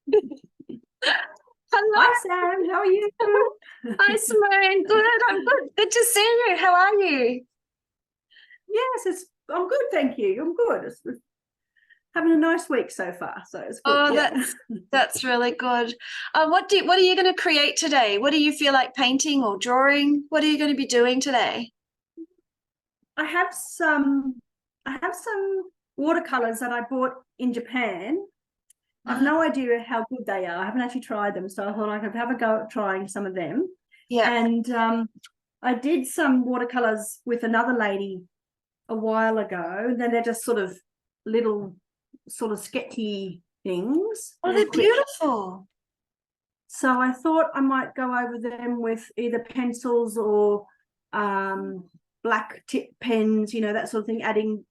Hello. Hi, Sam. How are you? Hi, Simone. Good. I'm good. Good to see you. How are you? Yes, I'm good, thank you. I'm good. It's having a nice week so far, so it's good. Oh, Yeah. that's really good. What are you going to create today? What do you feel like painting or drawing? What are you going to be doing today? I have some watercolors that I bought in Japan. I have Ah, no idea how good they are. I haven't actually tried them, so I thought I could have a go at trying some of them. yeah. And I did some watercolors with another lady a while ago. Then they're just sort of little sort of sketchy things Oh, and they're quick. beautiful. So I thought I might go over them with either pencils or black tip pens, that sort of thing, adding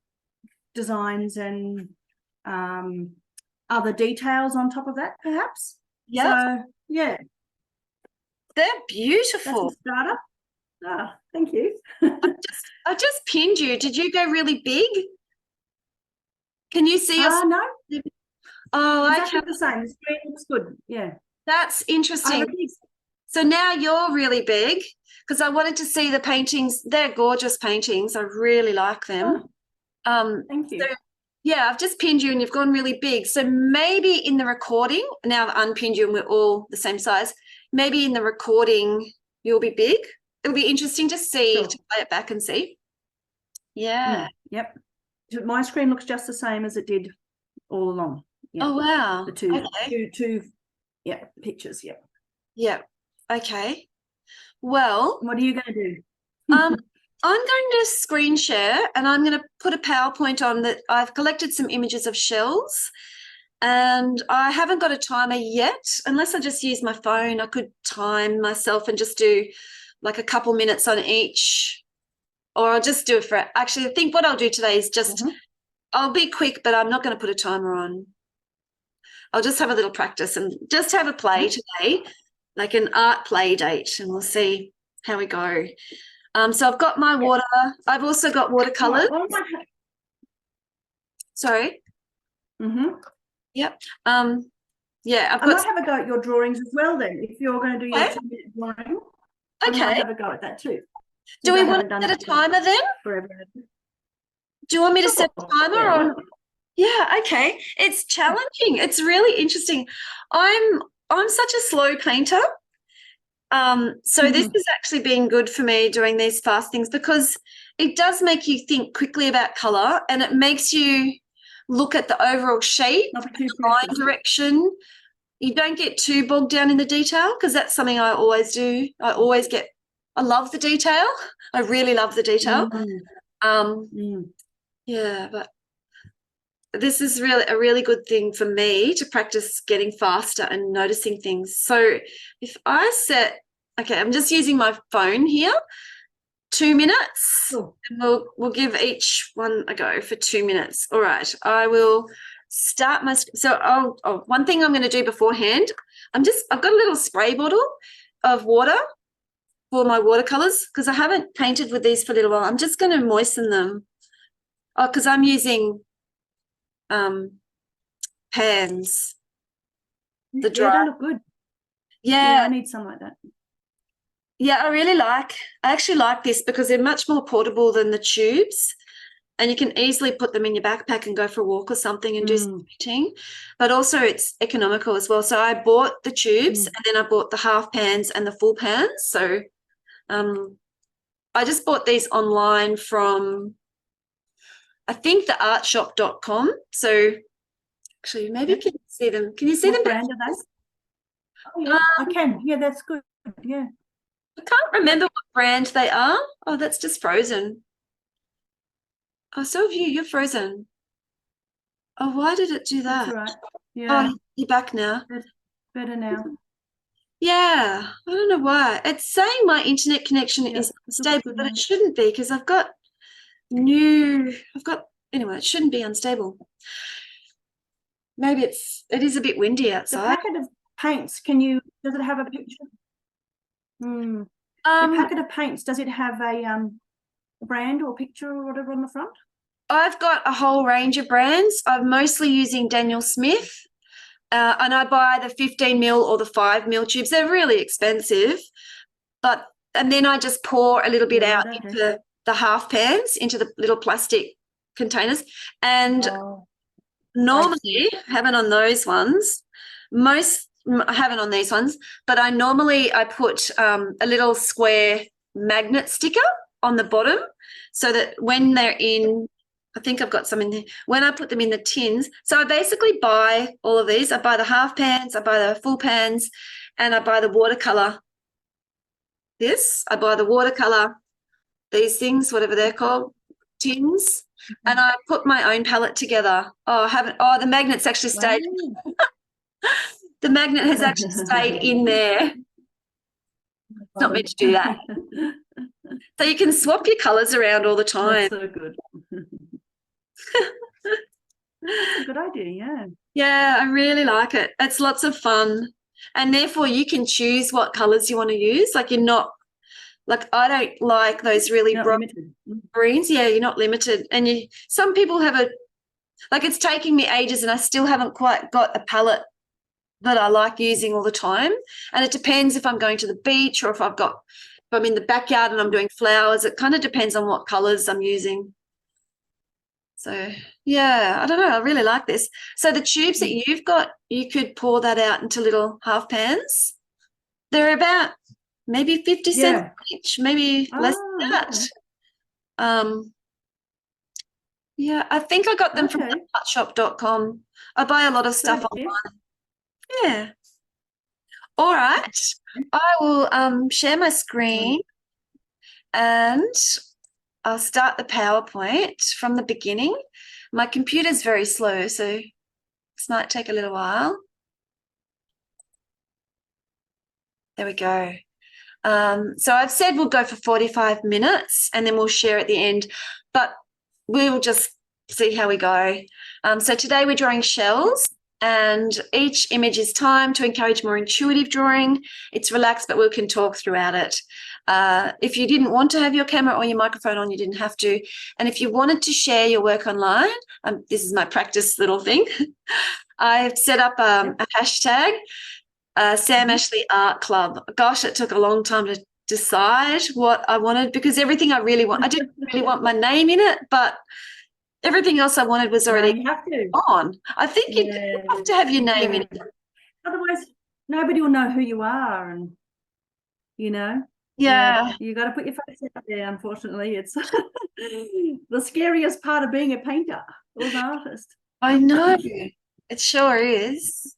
designs and other details on top of that, perhaps. Yep, So, yeah, they're that's a beautiful. starter. Ah, thank you. I just pinned you. Did you go really big? Can you see yourself? No, Oh, exactly okay. the same. The screen looks good. Yeah. That's I have a interesting. big. So now you're really big because I wanted to see the paintings. They're gorgeous paintings. I really like them. Oh, thank So you. yeah, I've just pinned you and you've gone really big. So maybe in the recording, now I've unpinned you and we're all the same size, maybe in the recording you'll be big. It'll be interesting to see, Sure. to play it back and see. Yeah. Yep. My screen looks just the same as it did all along. Yeah. Oh, wow. The two, Okay. two, yeah, pictures. Yeah. Yeah. Okay. Well, What are you going to do? um, I'm going to screen share and I'm going to put a PowerPoint on that. I've collected some images of shells and I haven't got a timer yet. Unless I just use my phone, I could time myself and just do like a couple minutes on each, or I'll just do it for, actually, I think what I'll do today is just, I'll be quick, but I'm not going to put a timer on. I'll just have a little practice and just have a play today, like an art play date, and we'll see how we go. So I've got my Yeah. water. I've also got watercolors. Well, Sorry. mm-hmm. Yep. Yeah, I've I got. might have a go at your drawings as well then. If you're going to do your Okay. 2-minute drawing, I might Okay. have a go at that too. Do Because we I want haven't to done set a it timer then? forever. Do you want me to Sure. set a timer Yeah, why or? not? Yeah, okay. It's challenging. It's really interesting. I'm I'm such a slow painter. So this Mm-hmm. has actually been good for me doing these fast things because it does make you think quickly about color and it makes you look at the overall shape, Not be too the line precious. direction. You don't get too bogged down in the detail because that's something I always do. I love the detail. I really love the detail. Mm. Um, Mm. yeah, but this is really a really good thing for me to practice getting faster and noticing things. So if I set, okay, I'm just using my phone here, 2 minutes, Sure. and we'll give each one a go for 2 minutes. All right, I will start my, so one thing I'm going to do beforehand, I've got a little spray bottle of water for my watercolors because I haven't painted with these for a little while. I'm just going to moisten them. Oh, because I'm using um, pans, the Yeah, dry. they look good. Yeah, Yeah, I need some like that. yeah, I actually like this because they're much more portable than the tubes. And you can easily put them in your backpack and go for a walk or something and do some Mm. painting. But also it's economical as well. So I bought the tubes Mm. and then I bought the half pans and the full pans. So um, I just bought these online from, I think, the artshop.com. So actually, maybe Okay. can you see them? Can you see them? What brand are they? Oh, yeah, I can. Yeah, that's good. Yeah. I can't remember Yep. what brand they are. Oh, that's just frozen. Oh, so have you. You're frozen. Oh, why did it do That's that? all right. Yeah, Oh, you're back now. that's better now. Yeah, I don't know why. It's saying my internet connection Yeah, is looks unstable, good but now. it shouldn't be because anyway, it shouldn't be unstable. Maybe it is a bit windy The outside. packet of paints, does it have a picture? Mm. Your Um, packet of paints, does it have a brand or picture or whatever on the front? I've got a whole range of brands. I'm mostly using Daniel Smith. and I buy the 15 mil or the 5 mil tubes. They're really expensive, and then I just pour a little bit out Right, okay. into the half pans, into the little plastic containers. And Oh, normally I haven't on those ones. I haven't on these ones, but I put a little square magnet sticker on the bottom so that when they're in, I think I've got some in there, when I put them in the tins. So I basically buy all of these. I buy the half pans, I buy the full pans, and I buy the watercolour. I buy the watercolour, these things, whatever they're called, tins, and I put my own palette together. The magnet's actually stayed. Wow. The magnet has actually stayed in there. It's not meant to do that. So you can swap your colours around all the time. That's so good. That's a good idea, yeah. Yeah, I really like it. It's lots of fun. And therefore you can choose what colours you want to use. Like you're not, like I don't like those really Not bright limited. greens. Yeah, you're not limited. And some people have it's taking me ages and I still haven't quite got a palette that I like using all the time. And it depends if I'm going to the beach or if I'm in the backyard and I'm doing flowers. It kind of depends on what colours I'm using. So, yeah, I don't know. I really like this. So the tubes that you've got, you could pour that out into little half pans. They're about maybe 50 cents each, maybe less than that. Okay. Yeah, I think I got them from artshop.com. I buy a lot of stuff online. Yeah. All right. I will share my screen and I'll start the PowerPoint from the beginning. My computer's very slow, so this might take a little while. There we go. So I've said we'll go for 45 minutes and then we'll share at the end, but we'll just see how we go. So today we're drawing shells and each image is timed to encourage more intuitive drawing. It's relaxed, but we can talk throughout it. If you didn't want to have your camera or your microphone on, you didn't have to. And if you wanted to share your work online, this is my practice little thing. I've set up a hashtag, Sam Ashley Art Club. Gosh, it took a long time to decide what I wanted because everything I didn't really want my name in it, but everything else I wanted was already on. I think you have to have your name in it. Otherwise, nobody will know who you are, and you got to put your face out there. Unfortunately, it's the scariest part of being a painter or an artist. I know, it sure is.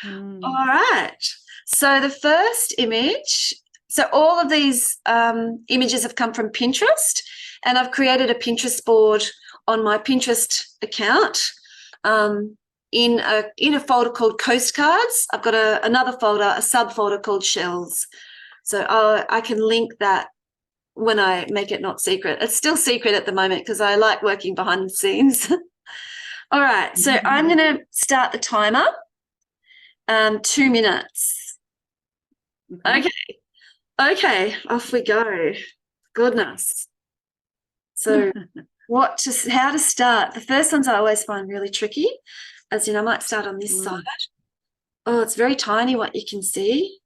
All right. So the first image. So all of these images have come from Pinterest, and I've created a Pinterest board on my Pinterest account in a folder called Coast Cards. I've got another folder, a subfolder called Shells. So I can link that when I make it not secret. It's still secret at the moment because I like working behind the scenes. All right. So I'm going to start the timer. 2 minutes. Okay, off we go. Goodness. So how to start? The first ones I always find really tricky, as in I might start on this side. Oh, it's very tiny what you can see.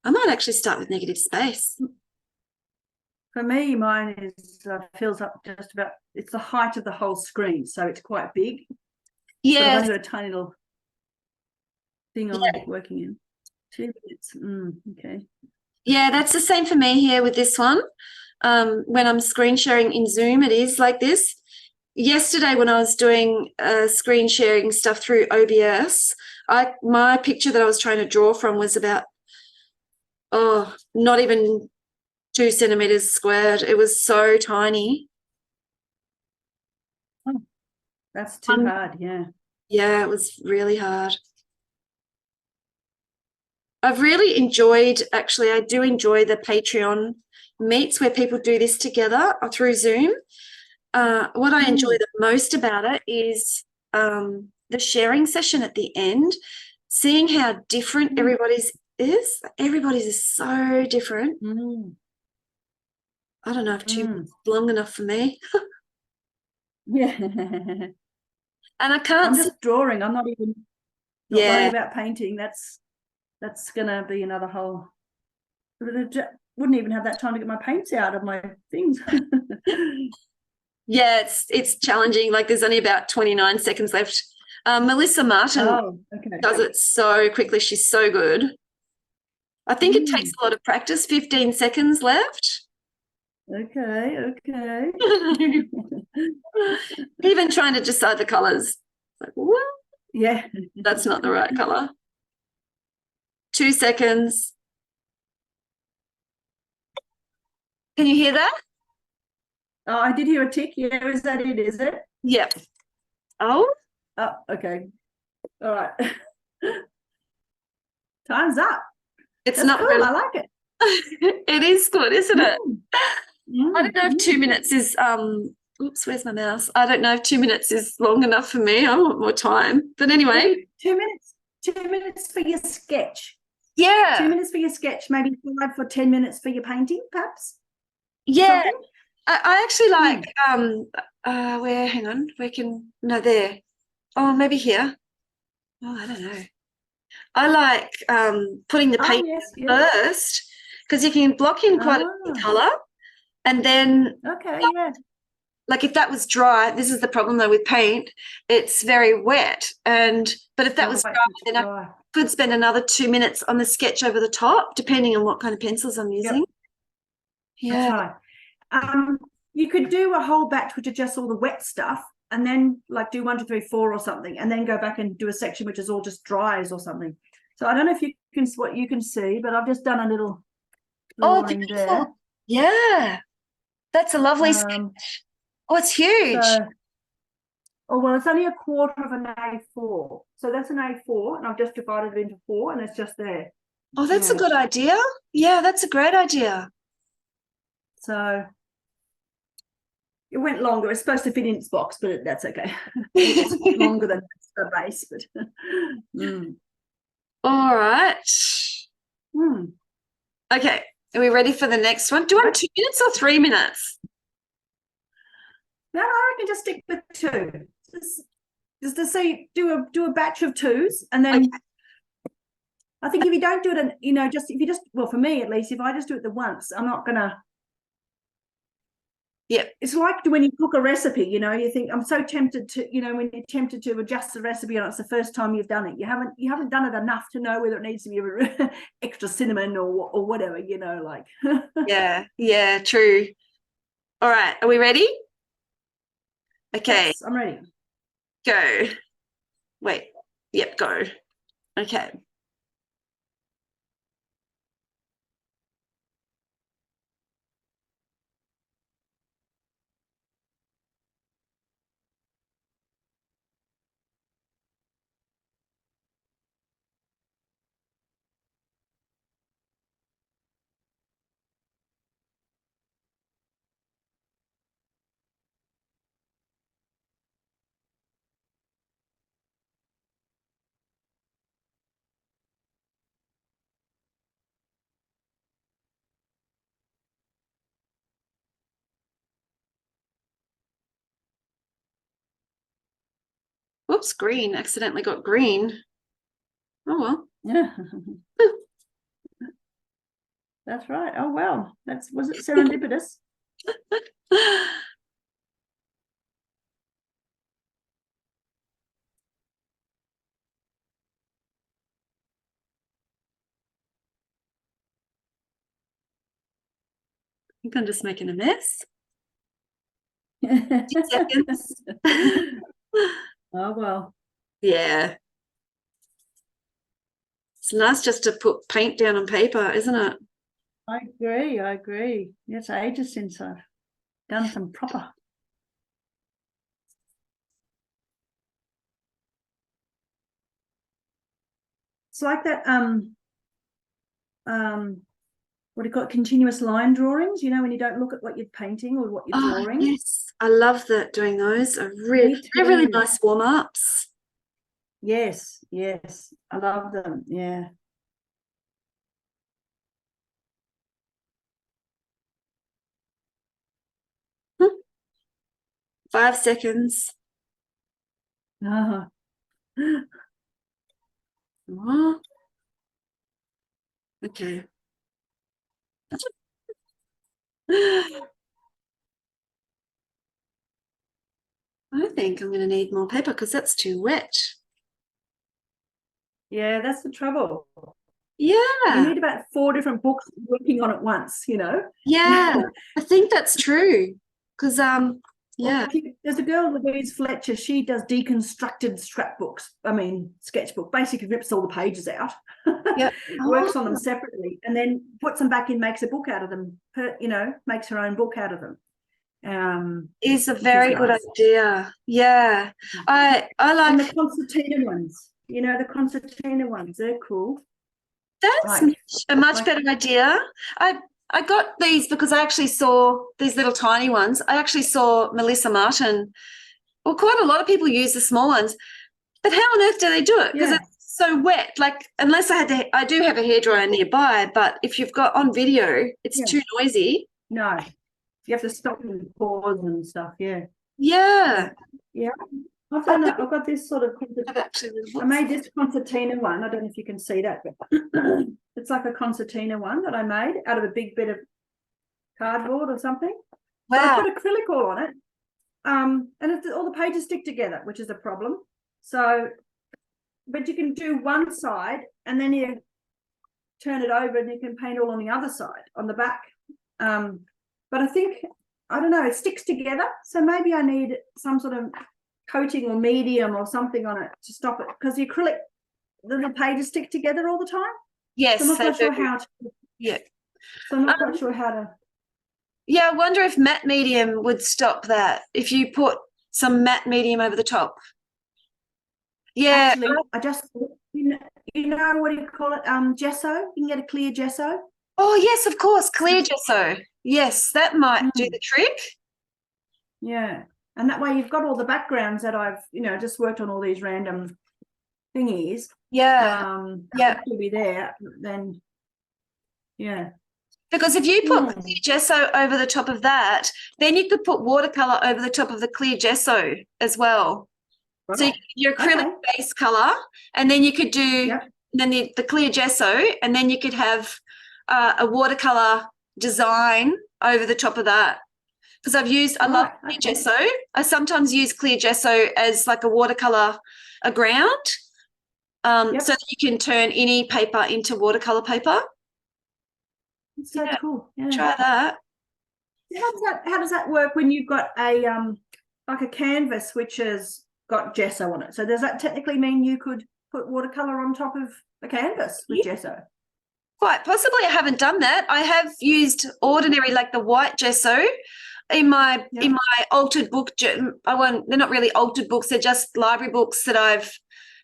I might actually start with negative space. For me, mine fills up just about, it's the height of the whole screen, so it's quite big. Yeah. I've only got a tiny little thing I'm working in. 2 minutes. Okay. Yeah, that's the same for me here with this one. When I'm screen sharing in Zoom, it is like this. Yesterday when I was doing screen sharing stuff through OBS, my picture that I was trying to draw from was about, not even 2 centimeters squared. It was so tiny. Oh, that's too hard, yeah. Yeah, it was really hard. I've really enjoyed, actually, I do enjoy the Patreon meets where people do this together through Zoom. What I enjoy the most about it is the sharing session at the end, seeing how different everybody's is. Everybody's is so different. I don't know if 2 minutes is long enough for me. Yeah. And I can't. I'm just drawing. I'm not even Not Yeah. worrying about painting. That's gonna be another whole. Wouldn't even have that time to get my paints out of my things. Yeah, it's challenging. Like there's only about 29 seconds left. Melissa Martin does it so quickly. She's so good. I think it takes a lot of practice. 15 seconds left. Okay. Even trying to decide the colours. Like, what? Yeah. That's not the right colour. 2 seconds. Can you hear that? Oh, I did hear a tick. Yeah, is that it? Is it? Yep. Oh, Okay. All right. Time's up. it's That's not cool. really. I like it. It is good, isn't it? I don't know if 2 Mm. minutes is oops, where's my mouse? I don't know if 2 minutes is long enough for me. I want more time. But anyway. Maybe 2 minutes. 2 minutes for your sketch. Yeah. 2 minutes for your sketch, maybe 5 for 10 minutes for your painting, perhaps. Yeah. Something? I actually like where, hang on, no, there. Oh, maybe here. Oh, I don't know. I like putting the paint Yes, first because you can block in quite a colour, and then yeah. like if that was dry, this is the problem though with paint, it's very wet. But if that was dry, then I could spend another 2 minutes on the sketch over the top, depending on what kind of pencils I'm using. That's right. You could do a whole batch which are just all the wet stuff, and then like do 1, 2, 3, 4 or something, and then go back and do a section which is all just dries or something. So I don't know if you can what you can see, but I've just done a little drawing there. Yeah, that's a lovely sketch. Oh, it's huge. Well, it's only a quarter of an A4. So that's an A4, and I've just divided it into 4, and it's just there. Oh, that's a good idea. Yeah, that's a great idea. So it went longer. It's supposed to fit in its box, but that's okay. It's longer than the base, but All right. Okay, are we ready for the next one? Do you want 2 minutes or 3 minutes? No, I can just stick with 2. Just to see, do a batch of 2s, and then I think if you don't do it, well, for me at least, if I just do it the once, I'm not gonna. Yeah, it's like when you cook a recipe, you think I'm so tempted to, when you're tempted to adjust the recipe and it's the first time you've done it, you haven't done it enough to know whether it needs to be extra cinnamon or whatever, like. Yeah, true. All right, are we ready? Okay. Yes, I'm ready. Go. Wait. Yep, go. Okay. Whoops, green. Accidentally got green. Oh, well. Yeah. That's right. Oh, well. Was it serendipitous? I think I'm just making a mess. 10 seconds. Oh, well. Yeah. It's nice just to put paint down on paper, isn't it? I agree. It's ages since I've done some proper. It's like that what do you call it, continuous line drawings, when you don't look at what you're painting or what you're drawing. Yes, I love that, doing those. They're really nice warm-ups. Yes, I love them. Yeah. Hmm. 5 seconds. Oh, okay. I think I'm going to need more paper because that's too wet. Yeah, that's the trouble. You Yeah. need about 4 different books working on at once, you know. Yeah. I think that's true. Because yeah. There's a girl, Louise Fletcher, she does deconstructed scrapbooks. I mean, sketchbook, basically rips all the pages out, Yeah. works on them separately, and then puts them back in, makes a book out of them, makes her own book out of them. Is a very good idea. Yeah. I like. And the concertina ones, the concertina ones, they're cool. That's a much better idea. I got these because I actually saw these little tiny ones. I actually saw Melissa Martin. Well, quite a lot of people use the small ones, but how on earth do they do it? Because it's so wet. Like, unless I do have a hairdryer nearby, but if you've got on video, it's too noisy. No, you have to stop and pause and stuff. Yeah. Yeah. I've got this sort of. I made this concertina one. I don't know if you can see that, but it's like a concertina one that I made out of a big bit of cardboard or something. Wow. So I put acrylic all on it. And all the pages stick together, which is a problem. So, but you can do one side and then you turn it over and you can paint all on the other side, on the back. But I don't know, it sticks together. So maybe I need some sort of coating or medium or something on it to stop it, because the acrylic, the pages stick together all the time. Yes, so I'm not quite sure how to. Yeah. So I'm not quite sure how to. Yeah, I wonder if matte medium would stop that if you put some matte medium over the top. Yeah. Actually, I just, what do you call it? Gesso. You can get a clear gesso. Oh, yes, of course. Clear gesso. Yes, that might do the trick. Yeah. And that way you've got all the backgrounds that I've, just worked on all these random thingies. Yeah. To be there, then, yeah. Because if you put clear gesso over the top of that, then you could put watercolour over the top of the clear gesso as well. Right. So your acrylic base colour, and then you could do then the clear gesso, and then you could have a watercolour design over the top of that. Because I love clear gesso. I sometimes use clear gesso as like a watercolour, a ground, so that you can turn any paper into watercolour paper. It's so cool. Yeah. Try that. How does that work when you've got a like a canvas which has got gesso on it? So does that technically mean you could put watercolor on top of a canvas with gesso? Quite possibly. I haven't done that. I have used ordinary, like the white gesso in my altered book. They're not really altered books. They're just library books that I've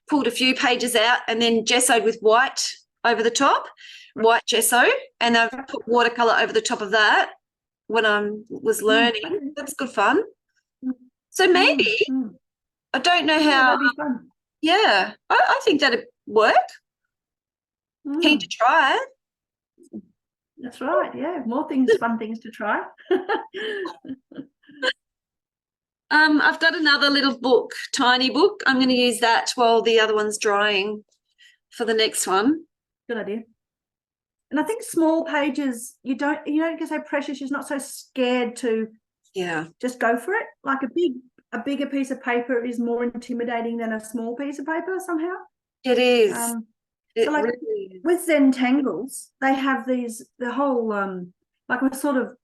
pulled a few pages out and then gessoed with white over the top. White gesso, and I've put watercolor over the top of that when I was learning. That's good fun. So maybe I don't know how. That'd be fun. Yeah, I think that'd work. Keen to try it. That's right. Yeah, more fun things to try. I've got another little book, tiny book. I'm going to use that while the other one's drying for the next one. Good idea. And I think small pages, you don't get so precious. You're not so scared to just go for it. Like a bigger piece of paper is more intimidating than a small piece of paper somehow. It is. So like really with Zentangles, they have the whole like was sort of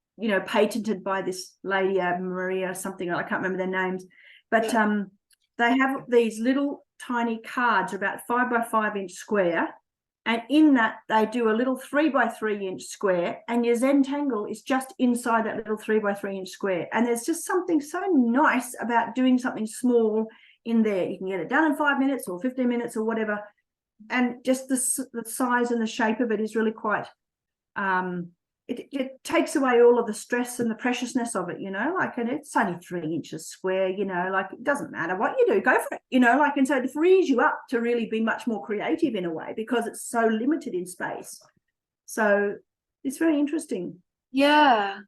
patented by this lady Maria something, I can't remember their names, but they have these little tiny cards about 5 by 5 inch square. And in that, they do a little 3 by 3 inch square, and your Zentangle is just inside that little 3 by 3 inch square. And there's just something so nice about doing something small in there. You can get it done in 5 minutes or 15 minutes or whatever. And just the size and the shape of it is really quite, it takes away all of the stress and the preciousness of it, like, and it's only 3 inches square, like it doesn't matter what you do, go for it, like, and so it frees you up to really be much more creative in a way because it's so limited in space. So it's very interesting. Yeah.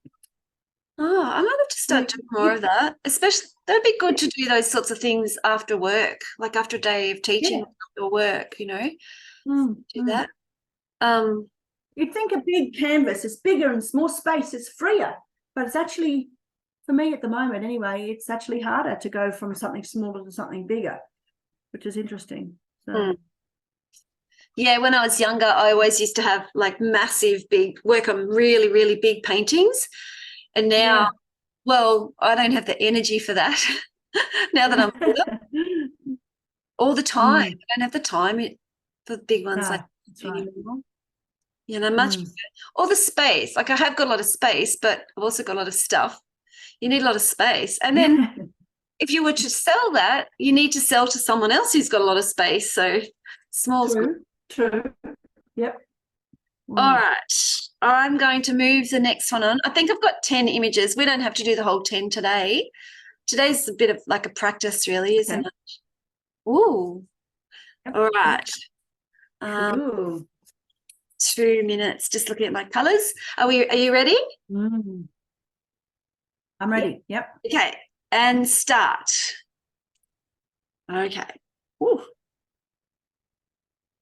Oh, I might have to start doing more of that. Especially, that'd be good to do those sorts of things after work, like after a day of teaching or work, do that. You'd think a big canvas is bigger and more space is freer, but it's actually, for me at the moment anyway, it's actually harder to go from something smaller to something bigger, which is interesting. So. Yeah, when I was younger, I always used to have like massive, big work on really, really big paintings. And now, well, I don't have the energy for that now that I'm older. All the time. I don't have the time for the big ones No, like that's right. anymore. Much or the space. Like I have got a lot of space, but I've also got a lot of stuff. You need a lot of space. And then if you were to sell that, you need to sell to someone else who's got a lot of space. So small's good. True. Yep. All right. I'm going to move the next one on. I think I've got 10 images. We don't have to do the whole 10 today. Today's a bit of like a practice, really, isn't it? Ooh. Yep. All right. Cool. 2 minutes just looking at my colors. Are you ready? I'm ready. Yep. Okay. And start. Okay. Ooh.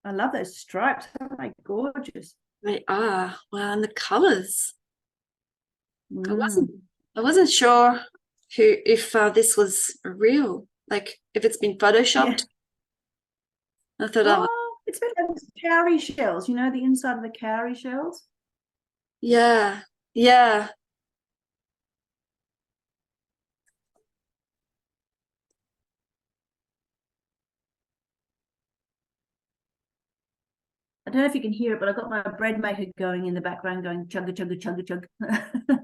I love those stripes. Aren't they gorgeous? They are. Wow, and the colors. I wasn't sure if this was real, like if it's been photoshopped. I thought, it's a bit like cowrie shells, the inside of the cowrie shells. Yeah. I don't know if you can hear it, but I've got my bread maker going in the background, going chugga chugga chugga chugga.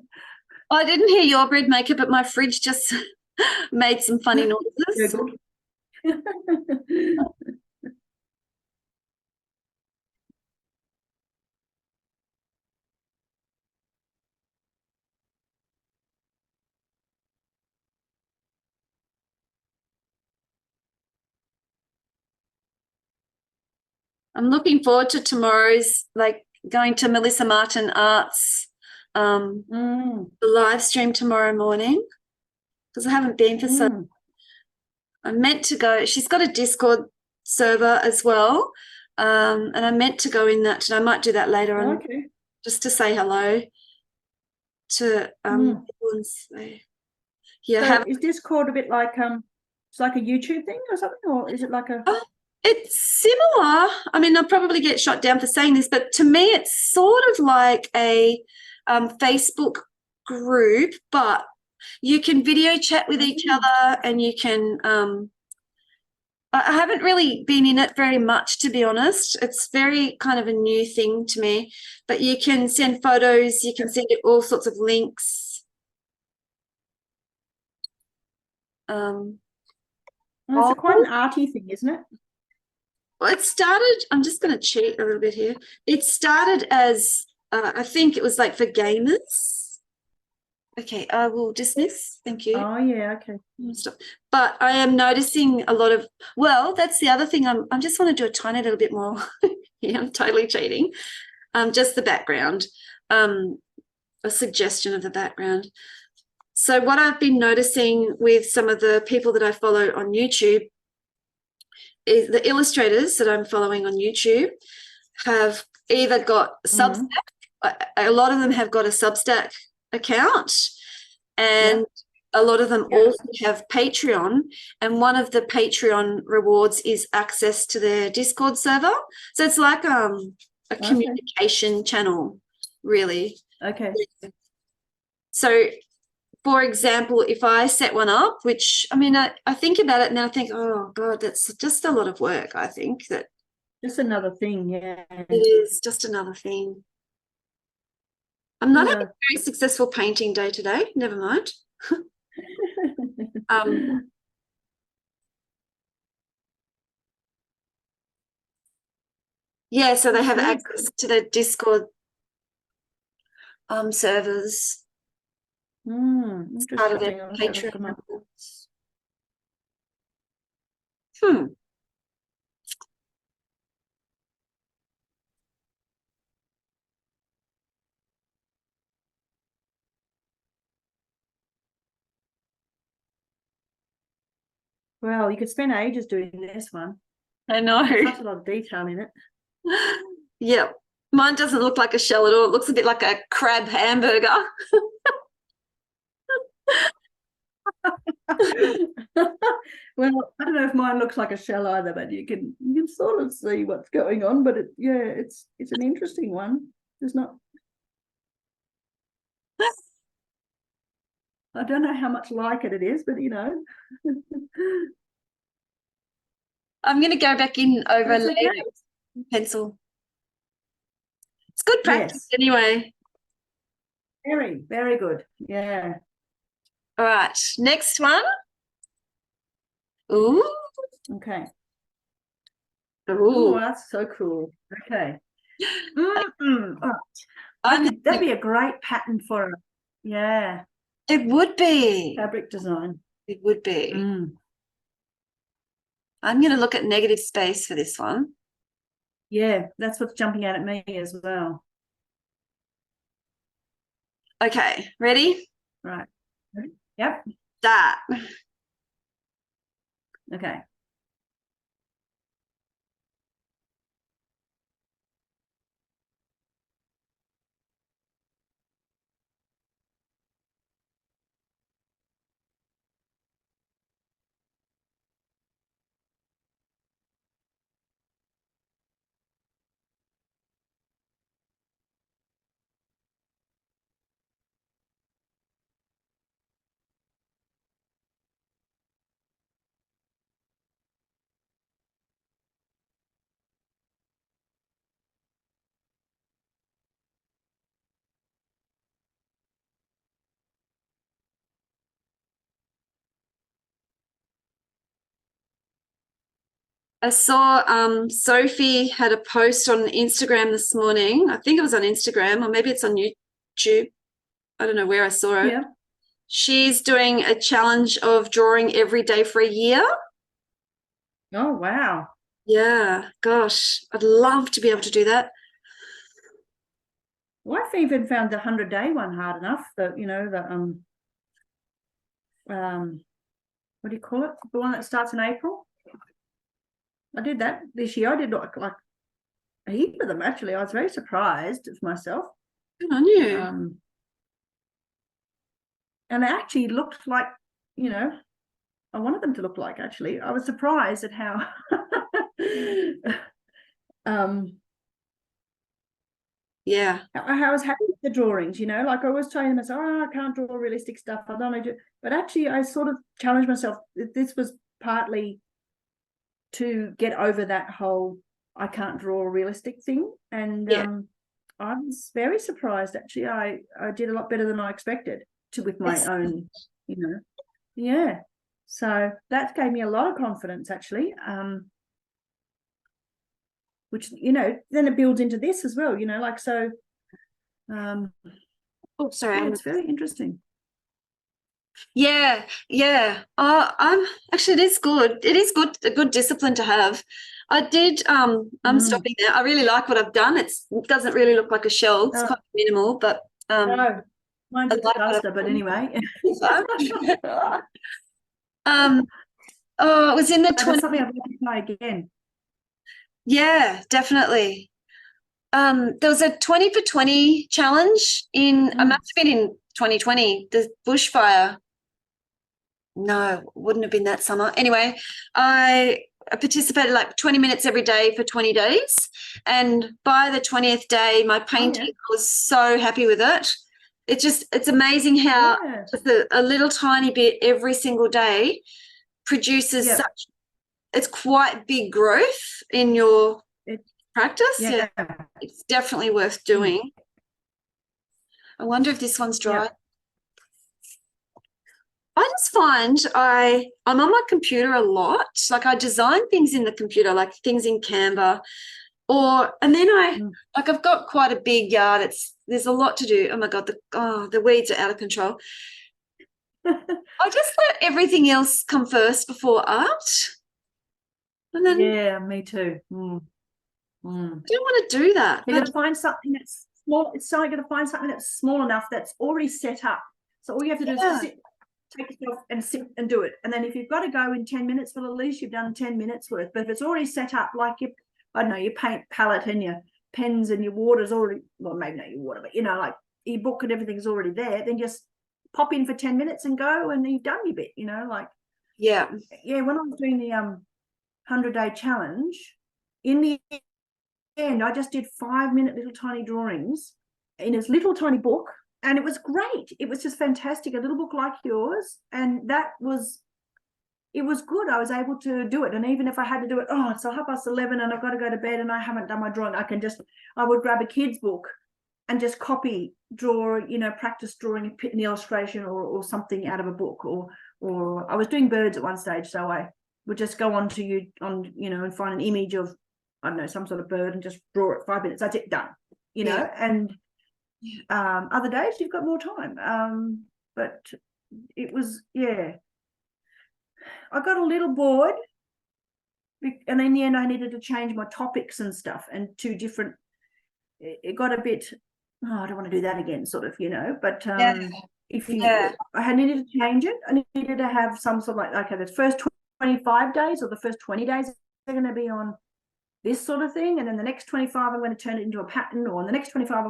I didn't hear your bread maker, but my fridge just made some funny noises. I'm looking forward to tomorrow's, like going to Melissa Martin Arts, the live stream tomorrow morning, because I haven't been for so. I'm meant to go. She's got a Discord server as well, and I'm meant to go in that, and I might do that later on, just to say hello to people and say, So is Discord a bit like it's like a YouTube thing or something, or is it like a? It's similar. I mean, I'll probably get shot down for saying this, but to me, it's sort of like a Facebook group, but you can video chat with each other, and you can. I haven't really been in it very much, to be honest. It's very kind of a new thing to me, but you can send photos, you can send all sorts of links. It's quite an arty thing, isn't it? Well, it started, I'm just going to cheat a little bit here. It started as, I think it was like for gamers. Okay, I will dismiss. Thank you. Oh, yeah, okay. Stop. But I am noticing a lot of, well, that's the other thing. I just want to do a tiny little bit more. Yeah, I'm totally cheating. Just the background, a suggestion of the background. So what I've been noticing with some of the people that I follow on YouTube is the illustrators that I'm following on YouTube have either got Substack, a lot of them have got a Substack account, and a lot of them also have Patreon, and one of the Patreon rewards is access to their Discord server. So it's like a communication channel, really. Okay. So for example, if I set one up, which I mean, I think about it and I think, oh God, that's just a lot of work. I think that just another thing, it is just another thing. I'm not having a very successful painting day today. Never mind. Yeah, so they have access to the Discord servers. Interesting. Part of their Patreon. Well, you could spend ages doing this one. I know. There's such a lot of detail in it. Yep. Mine doesn't look like a shell at all. It looks a bit like a crab hamburger. Well, I don't know if mine looks like a shell either, but you can sort of see what's going on. But it's an interesting one. There's not. I don't know how much like it is, but you know. I'm going to go back in over That's later. okay. Pencil. It's good practice Yes. anyway. Very, very good. Yeah. All right. Next one. Ooh. Okay. Ooh. Oh, that's so cool. Okay. All I'm right. That'd be a great pattern for it. Yeah. It would be. Fabric design. It would be. Mm. I'm going to look at negative space for this one. Yeah, that's what's jumping out at me as well. Okay, ready? Right. Yep. Start. Okay. I saw Sophie had a post on Instagram this morning. I think it was on Instagram or maybe it's on YouTube. I don't know where I saw it. Yeah. She's doing a challenge of drawing every day for a year. Oh, wow. Yeah, gosh, I'd love to be able to do that. Well, I've even found the 100-day one hard enough. That what do you call it? The one that starts in April. I did that this year. I did like a heap of them actually. I was very surprised of myself. Good on you. And they actually looked like, you know, I wanted them to look like actually. I was surprised at how yeah. I was happy with the drawings, you know, like I was telling myself, oh, I can't draw realistic stuff. I don't know. But actually I sort of challenged myself. This was partly to get over that whole I can't draw a realistic thing. And I was very surprised actually. I did a lot better than I expected with my own, you know. Yeah. So that gave me a lot of confidence actually. Which, you know, then it builds into this as well, you know, like so. Oh, sorry. Yeah, it's very interesting. Yeah. I'm actually it is good. It is good, a good discipline to have. I did I'm stopping there. I really like what I've done. It doesn't really look like a shell. It's quite minimal, but no, mine's a disaster, but anyway. Oh, it was in the 20. Something I'd like to try again. Yeah, definitely. There was a 20 for 20 challenge in I must have been in 2020, the bushfire. No, wouldn't have been that summer. Anyway, I participated like 20 minutes every day for 20 days. And by the 20th day, my painting, I was so happy with it. It's amazing how a little tiny bit every single day produces such, it's quite big growth in your practice. Yeah. It's definitely worth doing. I wonder if this one's dry. I just find I'm on my computer a lot. Like I design things in the computer, like things in Canva, and then I've got quite a big yard. There's a lot to do. Oh my God, the weeds are out of control. I just let everything else come first before art. And then me too. I don't want to do that. You're going to find something that's small. It's so you're going to find something that's small enough that's already set up. So all you have to do is sit take yourself and sit and do it. And then if you've got to go in 10 minutes, well, at least you've done 10 minutes worth. But if it's already set up, like your, I don't know, your paint palette and your pens and your water's already, well, maybe not your water, but, you know, like your book and everything's already there, then just pop in for 10 minutes and go, and you've done your bit, you know, like. Yeah. Yeah, when I was doing the 100-day challenge, in the end, I just did 5-minute little tiny drawings in this little tiny book, and it was great. It was just fantastic, a little book like yours, and it was good. I was able to do it, and even if I had to do it, it's 11:30 and I've got to go to bed and I haven't done my drawing, I would grab a kid's book and just copy, draw, you know, practice drawing an illustration or something out of a book, or I was doing birds at one stage, so I would just go on you know, and find an image of, I don't know, some sort of bird and just draw it 5 minutes. That's it, done. You know, and other days you've got more time. But it was, I got a little bored, and in the end I needed to change my topics and stuff, and it got a bit, I don't want to do that again, sort of, you know, but I had needed to change it. I needed to have some sort of like, okay, the first 25 days or the first 20 days are going to be on this sort of thing, and then the next 25 I'm going to turn it into a pattern, or in the next 25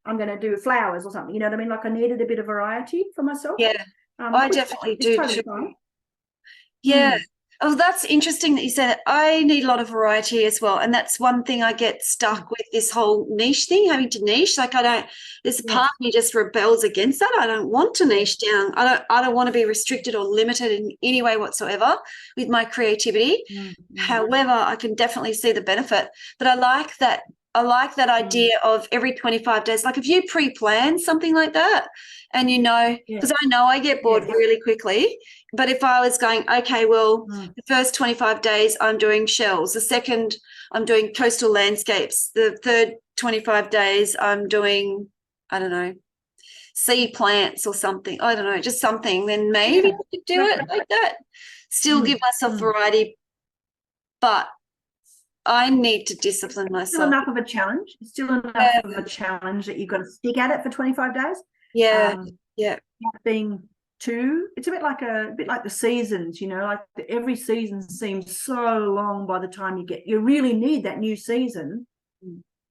I'm going to do flowers or something, you know what I mean? Like, I needed a bit of variety for myself. I definitely do totally too. Yeah. Oh, that's interesting that you said it. I need a lot of variety as well. And that's one thing I get stuck with, this whole niche thing, having to niche. Like, there's a part of me just rebels against that. I don't want to niche down. I don't want to be restricted or limited in any way whatsoever with my creativity. However, I can definitely see the benefit. But I like that idea of every 25 days. Like, if you pre-plan something like that, and you know, because I know I get bored really quickly, but if I was going, okay, well, the first 25 days I'm doing shells, the second I'm doing coastal landscapes, the third 25 days I'm doing, I don't know, sea plants or something, I don't know, just something, then maybe I could do it like that. Still give myself variety, but I need to discipline myself. Still enough of a challenge. Still enough of a challenge that you've got to stick at it for 25 days. Being it's a bit like the seasons, you know, like every season seems so long by the time you really need that new season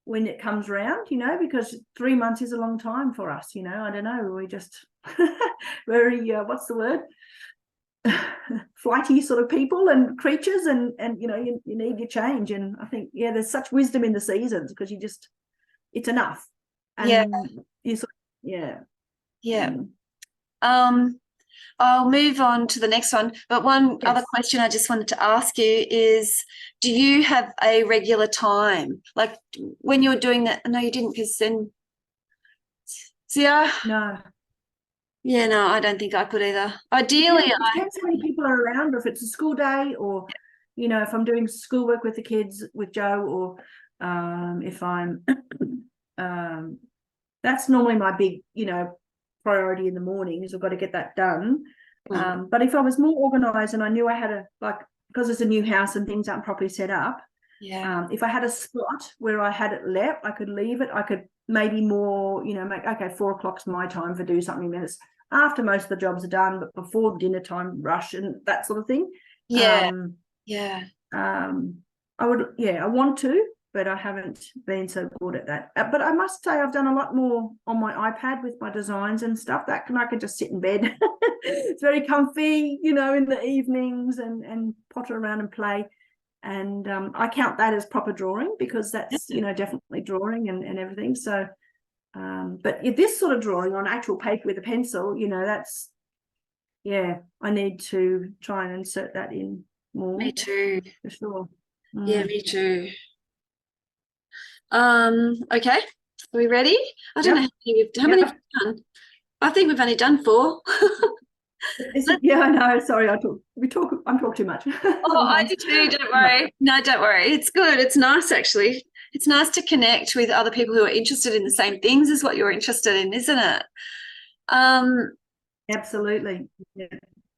when it comes around, you know, because 3 months is a long time for us, you know. I don't know, we just very what's the word, flighty sort of people and creatures, and you know, you need your change. And I think there's such wisdom in the seasons, because it's enough, and you sort of, I'll move on to the next one, but one other question I just wanted to ask you is, do you have a regular time, like when you're doing that? No, you didn't, because then no. No, I don't think I could either. Ideally, it depends how many people are around, or if it's a school day, or you know, if I'm doing schoolwork with the kids with Joe, or if I'm that's normally my big, you know, priority in the morning, is I've got to get that done. But if I was more organized and I knew I had because it's a new house and things aren't properly set up, if I had a spot where I had it left, I could leave it. I could maybe more, you know, make 4 o'clock's my time for do something minutes after most of the jobs are done, but before dinner time rush and that sort of thing. I want to, but I haven't been so good at that. But I must say, I've done a lot more on my iPad with my designs and stuff. I can just sit in bed. It's very comfy, you know, in the evenings, and potter around and play. And I count that as proper drawing, because that's, you know, definitely drawing and everything. So, but this sort of drawing on actual paper with a pencil, you know, that's, I need to try and insert that in more. Me too. For sure. Yeah, me too. Okay, are we ready? I don't know how many we've done. I think we've only done 4. I know. Sorry, I'm talking too much. I do too. Don't worry. No, don't worry. It's good. It's nice, actually. It's nice to connect with other people who are interested in the same things as what you're interested in, isn't it? Absolutely.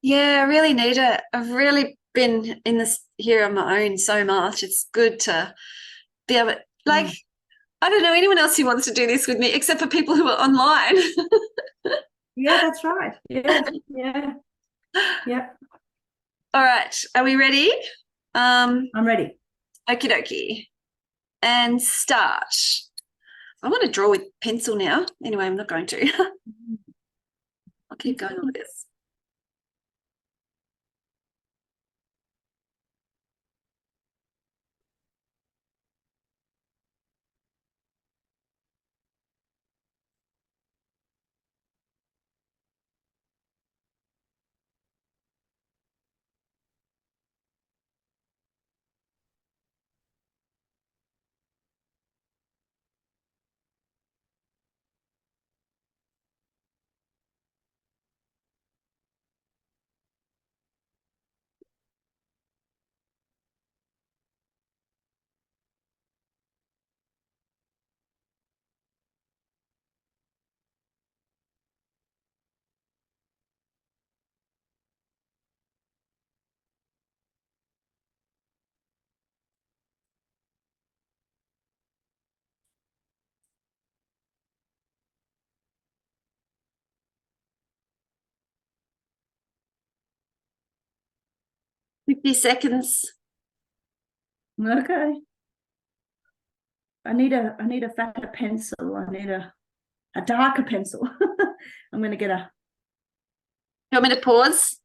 Yeah, I really need it. I've really been in this here on my own so much. It's good to be able to, I don't know anyone else who wants to do this with me except for people who are online. Yeah, that's right. Yeah, yeah, yeah. All right, are we ready? I'm ready. Okie dokie. And start. I want to draw with pencil now. Anyway, I'm not going to. I'll keep going on with this. $50 seconds. Okay. I need a fatter pencil. I need a darker pencil. I'm going to get a. You want me to pause?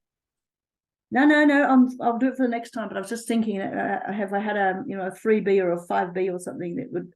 No. I'll do it for the next time. But I was just thinking, have I had a a 3B or a 5B or something that would.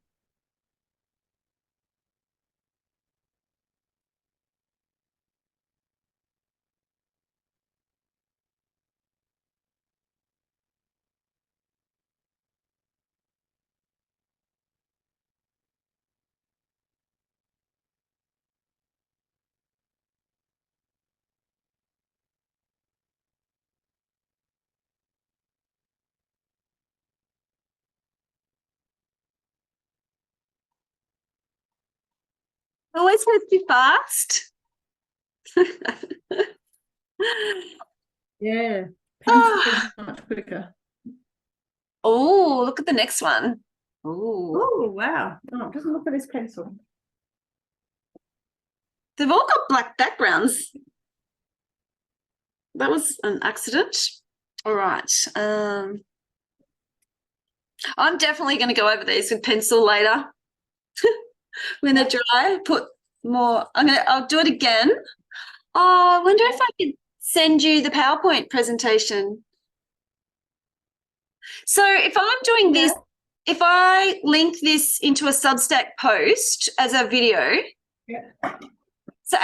Always supposed to be fast. Yeah, pencil is much quicker. Oh, look at the next one. Oh, Oh wow! Oh, just look at this pencil. they've all got black backgrounds. That was an accident. All right. I'm definitely going to go over these with pencil later. When they're dry, put more. I'll do it again. Oh, I wonder if I could send you the PowerPoint presentation. So if I'm doing this, if I link this into a Substack post as a video, so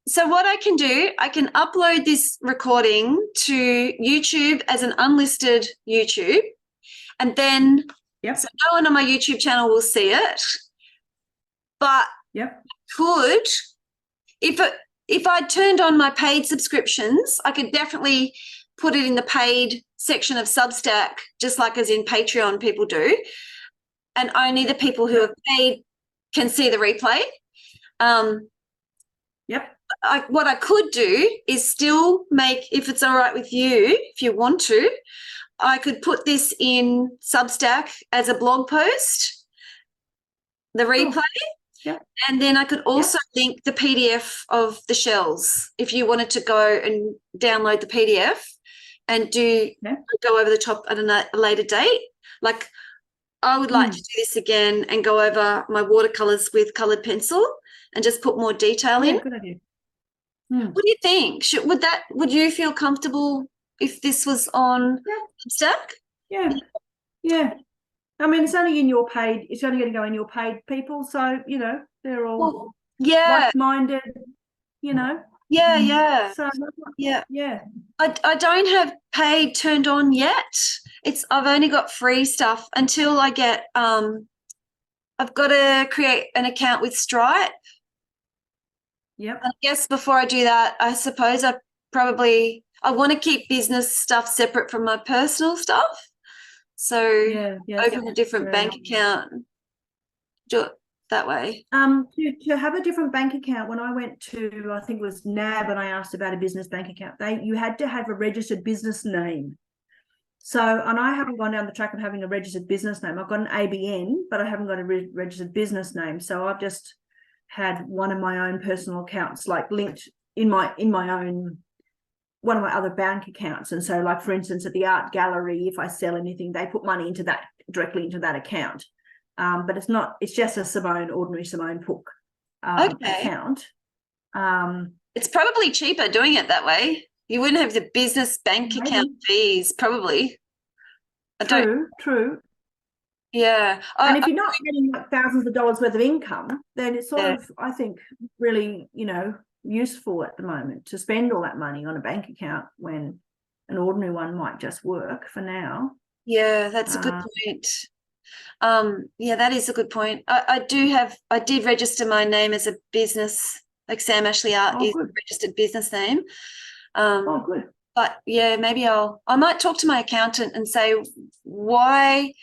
so what I can do, I can upload this recording to YouTube as an unlisted YouTube, and then so no one on my YouTube channel will see it. But could, if I turned on my paid subscriptions, I could definitely put it in the paid section of Substack, just like as in Patreon people do, and only the people who have paid can see the replay. What I could do is still make, if it's all right with you, if you want to, I could put this in Substack as a blog post, the replay. And then I could also link the PDF of the shells if you wanted to go and download the PDF and go over the top at a later date. Like, I would like to do this again and go over my watercolors with colored pencil and just put more detail in. Good idea. What do you think? Would you feel comfortable if this was on Substack? Yeah. I mean, it's only going to go in your paid people. So, they're all like-minded, Yeah. So, yeah. I don't have paid turned on yet. I've only got free stuff until I get, I've got to create an account with Stripe. Yep. I guess before I do that, I suppose I want to keep business stuff separate from my personal stuff. So open a different bank account, do it that way. To have a different bank account, when I went to, I think it was NAB, and I asked about a business bank account, you had to have a registered business name. So, and I haven't gone down the track of having a registered business name. I've got an ABN, but I haven't got a registered business name. So I've just had one of my own personal accounts like linked in my own one of my other bank accounts. And so, like, for instance, at the art gallery, if I sell anything, they put money into that, directly into that account. But it's just a ordinary Simone Pook account. It's probably cheaper doing it that way. You wouldn't have the business bank account fees, probably. True. Yeah. And if you're not getting like thousands of dollars worth of income, then it's sort of, I think, really, useful at the moment to spend all that money on a bank account when an ordinary one might just work for now. Yeah, that's a good point. Yeah, that is a good point. I did register my name as a business, like Sam Ashley Art is a registered business name. Good. But yeah, maybe I might talk to my accountant and say what's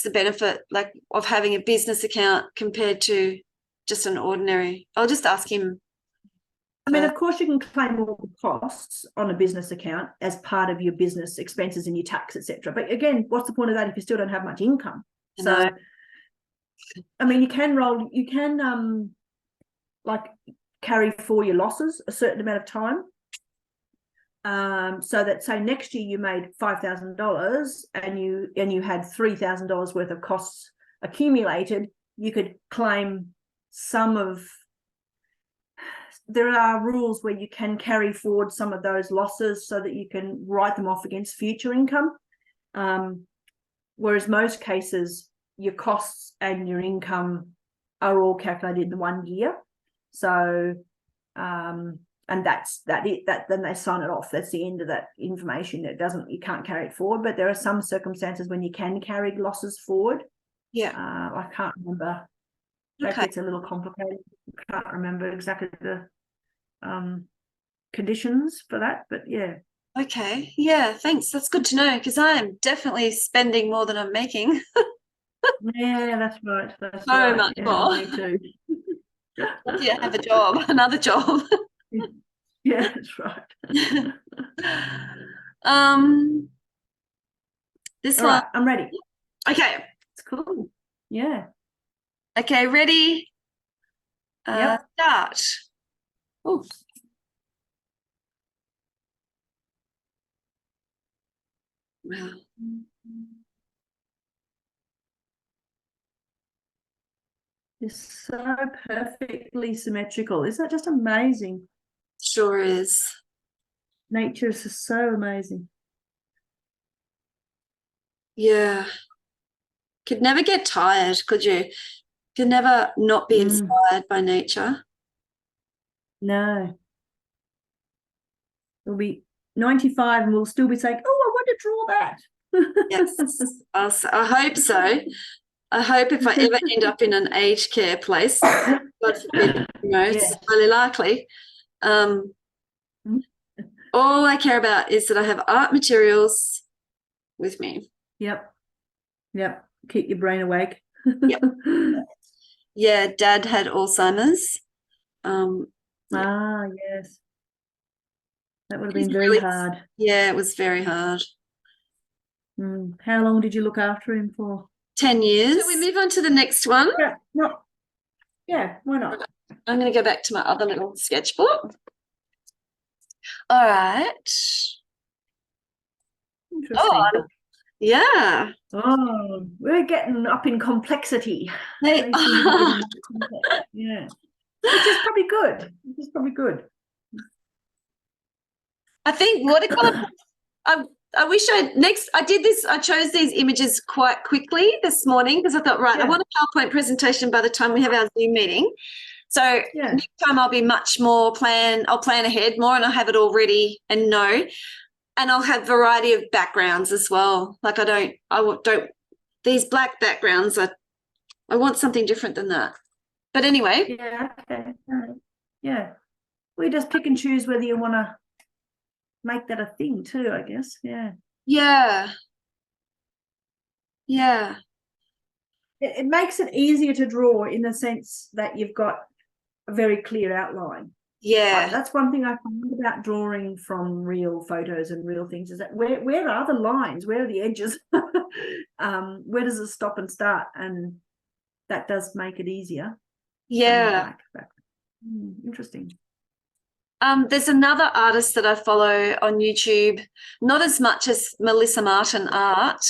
the benefit like of having a business account compared to just an ordinary. I'll just ask him. I mean, of course, you can claim all the costs on a business account as part of your business expenses and your tax, etc. But again, what's the point of that if you still don't have much income? So, I mean, you can like carry for your losses a certain amount of time. So that, say, next year you made $5,000 and you had $3,000 worth of costs accumulated, you could claim some of. There are rules where you can carry forward some of those losses so that you can write them off against future income. Whereas most cases, your costs and your income are all calculated in the 1 year. So, and that's then they sign it off. That's the end of that information. You can't carry it forward, but there are some circumstances when you can carry losses forward. Yeah. I can't remember. That gets a little complicated. I can't remember exactly the conditions for that, but yeah. Okay. Yeah, thanks. That's good to know because I am definitely spending more than I'm making. Yeah, that's right. So much more. Me too. Yeah, have a job, another job. Yeah, that's right. This All one. right, I'm ready. Okay. It's cool. Yeah. Okay, ready? Start. Oh. Wow. It's so perfectly symmetrical. Isn't that just amazing? Sure is. Nature is just so amazing. Yeah. Could never get tired, could you? Could never not be inspired by nature. No. We'll be 95 and we'll still be saying, oh, I want to draw that. Yes, I hope so. I hope if I ever end up in an aged care place, God forbid, it's highly likely. All I care about is that I have art materials with me. Yep. Keep your brain awake. Yep. Yeah, Dad had Alzheimer's. Yes. That would have been very hard. Yeah, it was very hard. How long did you look after him for? 10 years. Shall we move on to the next one? Yeah, why not? I'm going to go back to my other little sketchbook. All right. Interesting. Oh, yeah. Oh, we're getting up in complexity. Hey. Yeah. Which is probably good. I think watercolour. I wish I chose these images quite quickly this morning because I thought, right, I want a PowerPoint presentation by the time we have our Zoom meeting. So next time I'll be much more I'll plan ahead more and I'll have it all ready and know. And I'll have variety of backgrounds as well. Like these black backgrounds, I want something different than that. But anyway. Yeah, okay. Yeah. We just pick and choose whether you want to make that a thing too, I guess. Yeah. It makes it easier to draw in the sense that you've got a very clear outline. Yeah. That's one thing I find about drawing from real photos and real things is that where are the lines? Where are the edges? Where does it stop and start? And that does make it easier. Yeah. Interesting. There's another artist that I follow on YouTube, not as much as Melissa Martin art,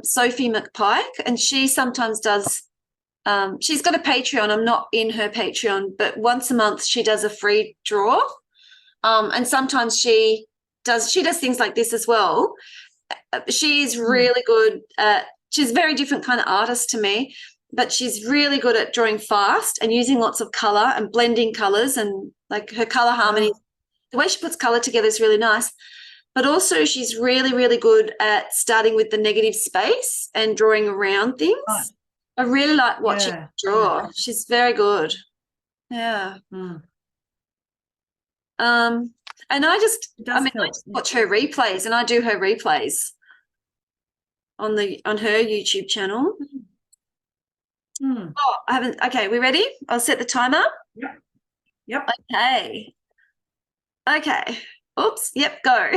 Sophie McPike, and she sometimes does, she's got a Patreon. I'm not in her Patreon, but once a month she does a free draw. And sometimes she does things like this as well. She's really good at, she's a very different kind of artist to me, but she's really good at drawing fast and using lots of color and blending colors, and like her color harmony, the way she puts color together is really nice. But also she's really, really good at starting with the negative space and drawing around things. Right. I really like watching her draw. Yeah. She's very good. Yeah. And I just watch her replays, and I do her replays on her YouTube channel. Oh, I haven't. Okay, we ready? I'll set the timer. Yep. Okay. Oops. Yep. Go.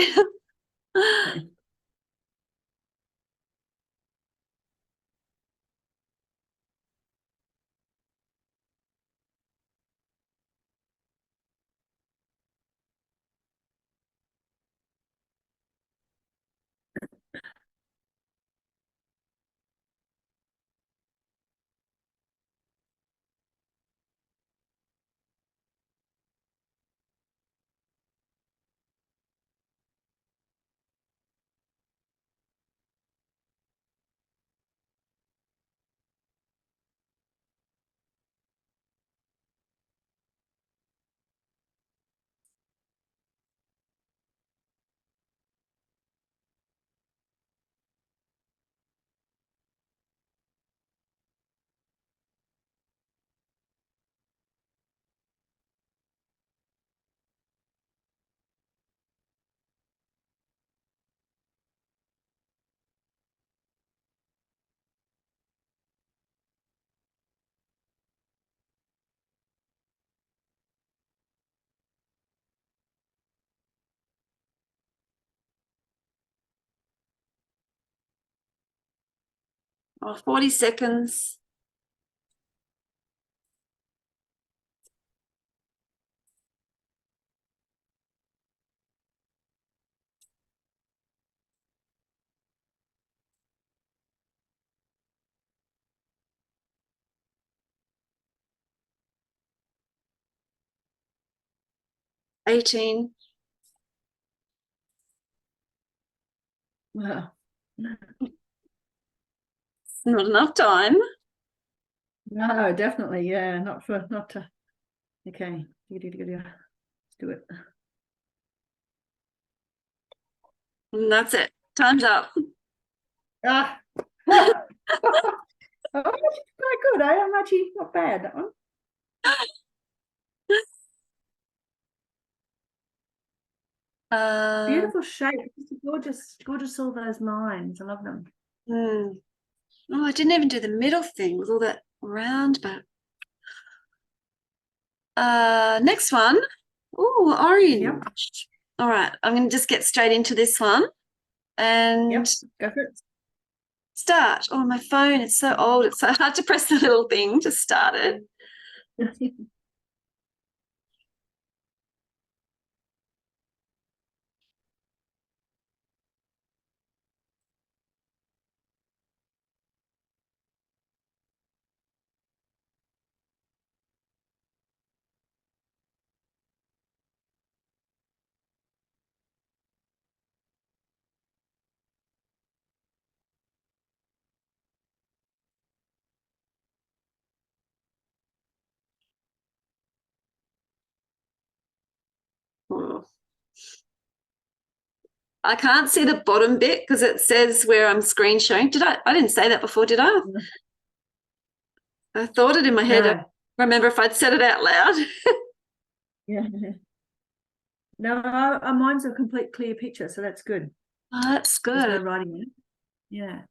Okay. Oh, 40 seconds. $18. Wow. Not enough time. No, definitely. Yeah, not to. Okay, let's do it. And that's it. Time's up. Ah. Oh, quite good. I'm actually not bad, that one. Beautiful shape. Gorgeous, all those lines. I love them. Oh, I didn't even do the middle thing with all that round, but next one. Oh, orange. Yep. All right, I'm going to just get straight into this one and go for it. Start. Oh, my phone, it's so old. It's so hard to press the little thing to start it. Oh. I can't see the bottom bit because it says where I'm screen sharing. I didn't say that before, did I? I thought it in my head. No. I remember if I'd said it out loud. Yeah. No, mine's a complete clear picture, so that's good. Oh, that's good. There's no writing in it. Yeah.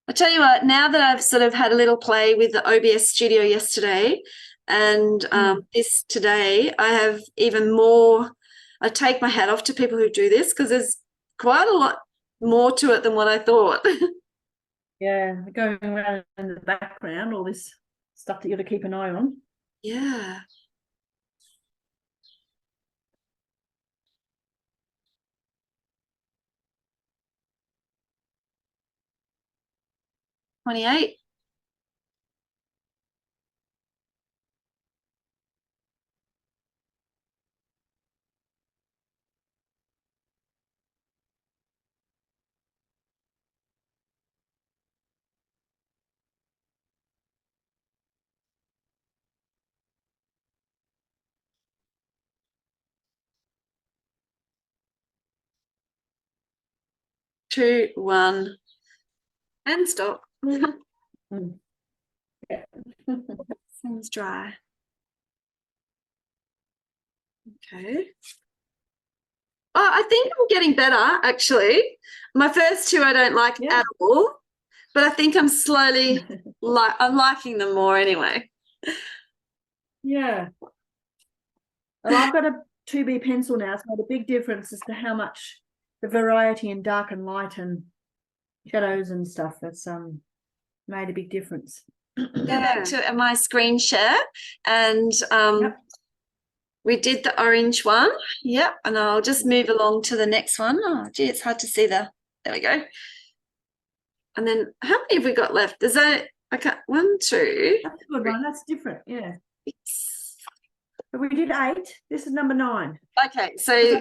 I tell you what, now that I've sort of had a little play with the OBS studio yesterday and this today, I have even more. I take my hat off to people who do this because there's quite a lot more to it than what I thought. Yeah, going around in the background, all this stuff that you got to keep an eye on. Yeah. $28. Two, one, and stop. Mm. Yeah. Seems dry. Okay. Oh, I think I'm getting better, actually. My first two I don't like Yeah. at all, but I think I'm slowly I'm liking them more anyway. Yeah. Well, I've got a 2B pencil now. It's made a big difference as to how much the variety in dark and light and shadows and stuff. That's made a big difference. Go back to my screen share, and Yep. we did the orange one. Yep, and I'll just move along to the next one. Oh, gee, it's hard to see there we go. And then how many have we got left? There's one, two. That's a good one. That's different. Yeah. Six. But we did 8. This is number 9. Okay, so the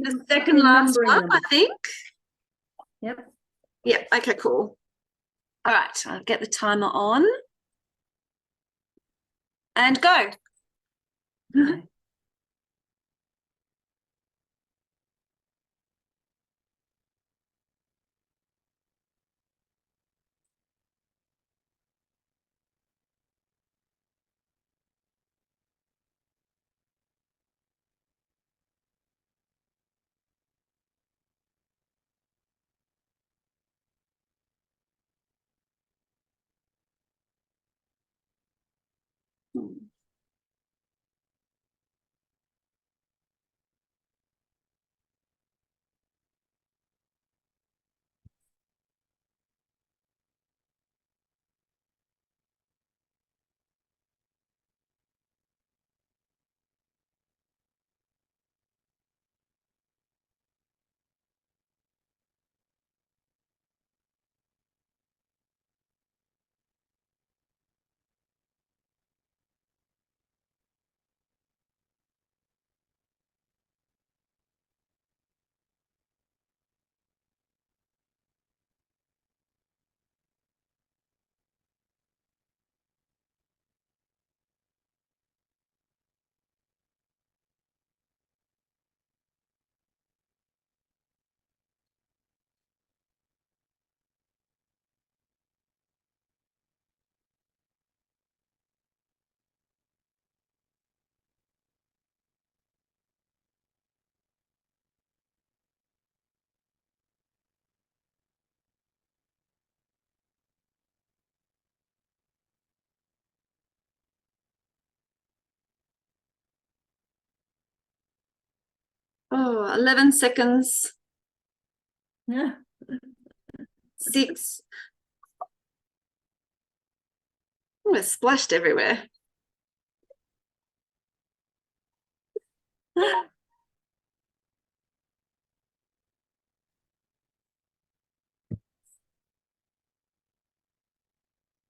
I've second been last numbering one, them. I think. Yep. Yep, okay, cool. All right, I'll get the timer on. And go. Okay. Oh, 11 seconds. Yeah. 6. Oh, it's splashed everywhere.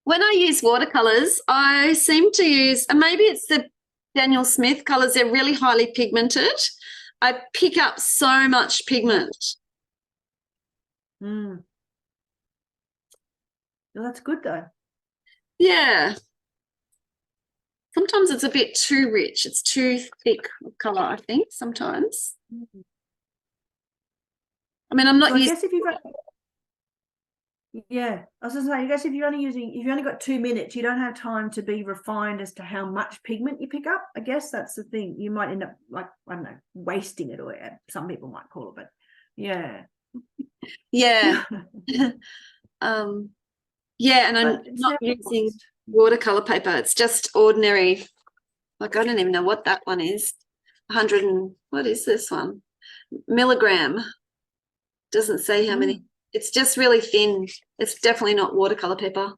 When I use watercolors, I seem to use, and maybe it's the Daniel Smith colors, they're really highly pigmented. I pick up so much pigment. Mm. Well, that's good though. Yeah. Sometimes it's a bit too rich. It's too thick color, I think, sometimes. Mm. I mean, I'm not So I using. guess if you've yeah, I was just saying, I guess if you've only got 2 minutes, you don't have time to be refined as to how much pigment you pick up. I guess that's the thing. You might end up like, I don't know, wasting it, or some people might call it, but yeah. Yeah. Yeah, and I'm not using watercolor paper. It's just ordinary. Like, I don't even know what that one is. 100 and what is this one? Milligram. Doesn't say how many It's just really thin. It's definitely not watercolor paper.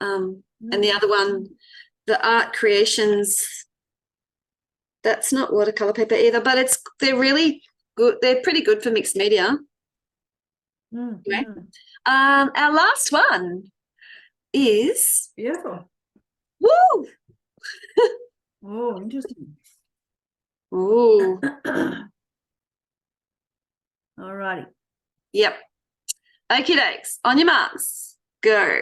And the other one, the Art Creations, that's not watercolor paper either, but they're really good. They're pretty good for mixed media. Anyway, our last one is beautiful. Woo! Oh, interesting. Ooh. All righty. Yep. Okie dokes. On your marks. Go.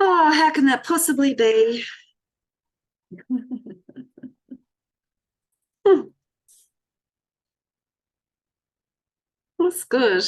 Oh, how can that possibly be? That's good.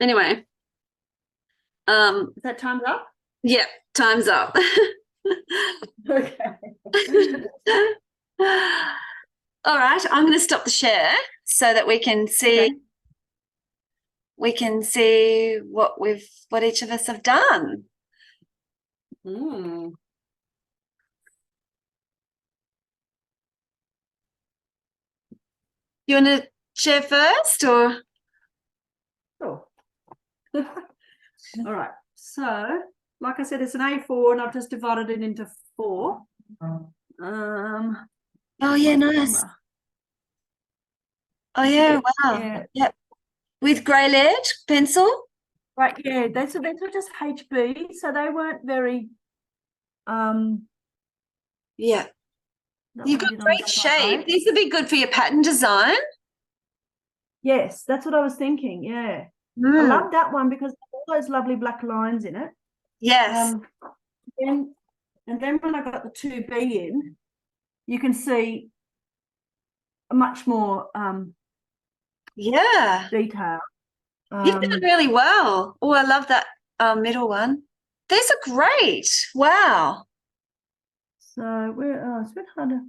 Anyway, Is that time's up? yeah, time's up. Okay. All right, I'm going to stop the share so that we can see what each of us have done. Mm. You want to share first, or? Sure. All right. So, like I said, it's an A4, and I've just divided it into 4. Oh yeah, nice. Camera. Oh yeah, wow. Yeah. Yep. With grey lead pencil. Right. Yeah. These were just HB, so they weren't very. Yeah. You've got great shape. These would be good for your pattern design. Yes, that's what I was thinking. Yeah. I love that one because all those lovely black lines in it. Yes. And then when I got the 2B in, you can see a much more detail. You've done really well. Oh, I love that middle one. These are great. Wow. So it's a bit harder.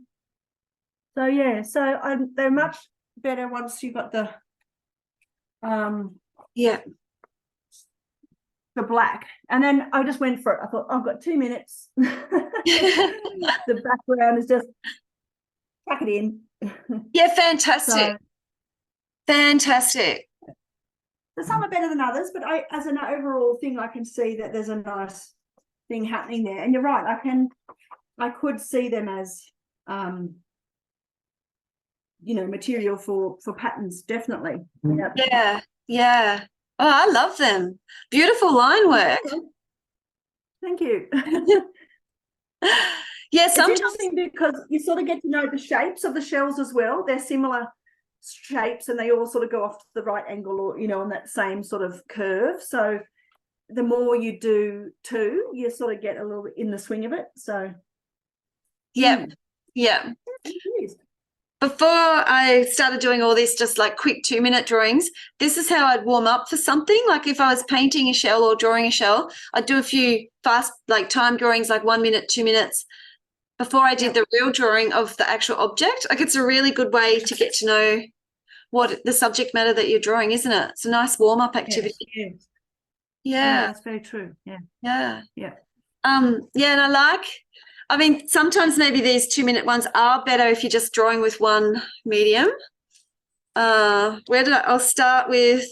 So yeah, so they're much better once you've got the the black. And then I just went for it. I thought, I've got 2 minutes. The background is just tuck it in. Yeah, fantastic. Fantastic. So some are better than others, but as an overall thing, I can see that there's a nice thing happening there. And you're right, I could see them as material for patterns, definitely. Yeah. Oh, I love them. Beautiful line work. Thank you. Yeah, it's interesting because you sort of get to know the shapes of the shells as well. They're similar shapes and they all sort of go off to the right angle or on that same sort of curve. So the more you do too, you sort of get a little bit in the swing of it. So yeah. Before I started doing all this just like quick 2-minute drawings, this is how I'd warm up for something. Like if I was painting a shell or drawing a shell, I'd do a few fast like time drawings, like 1 minute, 2 minutes before I did the real drawing of the actual object. Like it's a really good way to get to know what the subject matter that you're drawing, isn't it? It's a nice warm-up activity. Yes. Yeah, that's very true. Yeah. And I mean, sometimes maybe these 2-minute ones are better if you're just drawing with one medium. I'll start with,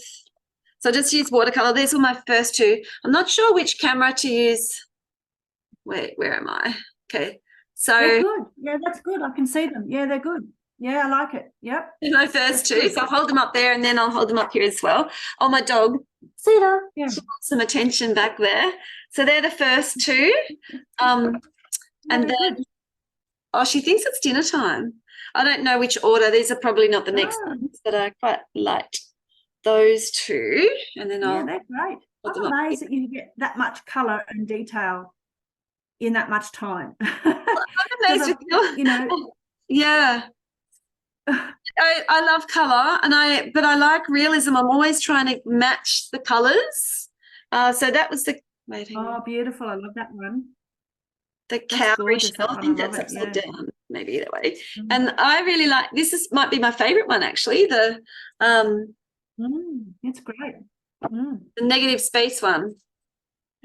so I just use watercolor. These were my first two. I'm not sure which camera to use. Where am I? Okay. So they're good. Yeah, that's good. I can see them. Yeah, they're good. Yeah, I like it. Yep. My first two. So I'll hold them up there and then I'll hold them up here as well. Oh, my dog, Cedar. Yeah. She wants some attention back there. So they're the first two. And then, she thinks it's dinner time. I don't know which order. These are probably not the next ones, but I quite liked those two. And then they're great. I'm amazed that you get that much colour and detail in that much time. I'm amazed with Yeah. I love colour but I like realism. I'm always trying to match the colours. So that was beautiful. I love that one. The cowrie shell. I think that's upside down, maybe either way. And I really like might be my favourite one actually. It's great. The negative space one.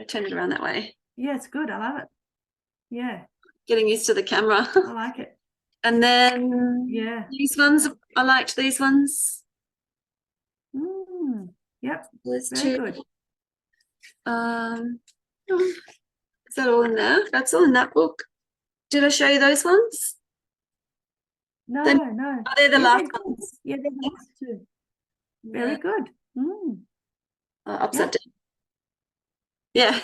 I turn it around that way. Yeah, it's good. I love it. Yeah. Getting used to the camera. I like it. And then these ones, I liked these ones. Yep. There's Very two. Good. Is that all in there? That's all in that book. Did I show you those ones? No. They're the last ones. Yeah, they're the last two. Very good. Upside down. Yeah.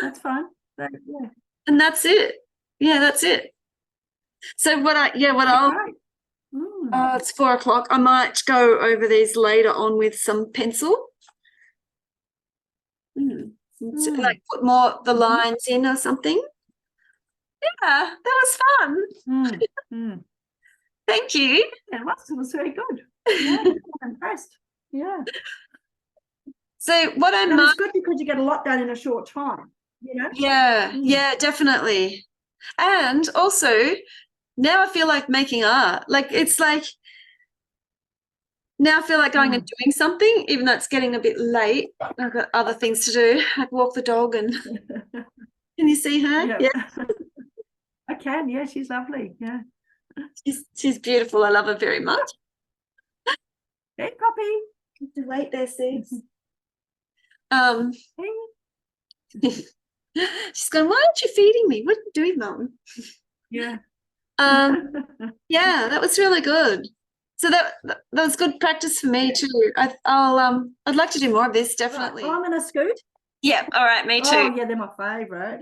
That's fine. And that's it. Yeah, that's it. So it's 4 o'clock. I might go over these later on with some pencil. Like put more the lines in or something. Yeah, that was fun. Thank you. It was very good. Yeah, I'm impressed. Yeah. So what it's good because you get a lot done in a short time. Yeah, definitely. And also now I feel like making art. Like it's like now I feel like going and doing something, even though it's getting a bit late. I've got other things to do. I walk the dog and can you see her? Yeah. I can, yeah, she's lovely. Yeah. She's beautiful. I love her very much. Hey, puppy. You have to wait there, Sis. She's going, why aren't you feeding me? What are you doing, Mum? Yeah. Yeah, that was really good. So that was good practice for me too. I'd like to do more of this, definitely. Right, I'm gonna scoot. Yeah, all right, me too. Oh yeah, they're my favourite.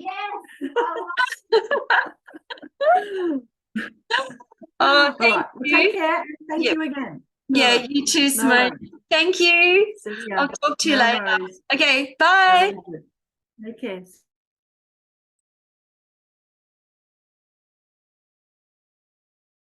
Oh, thank you. Take care. Thank you again. Yeah, you too, Simone. Thank you. I'll talk to you later. Okay, bye. Take care.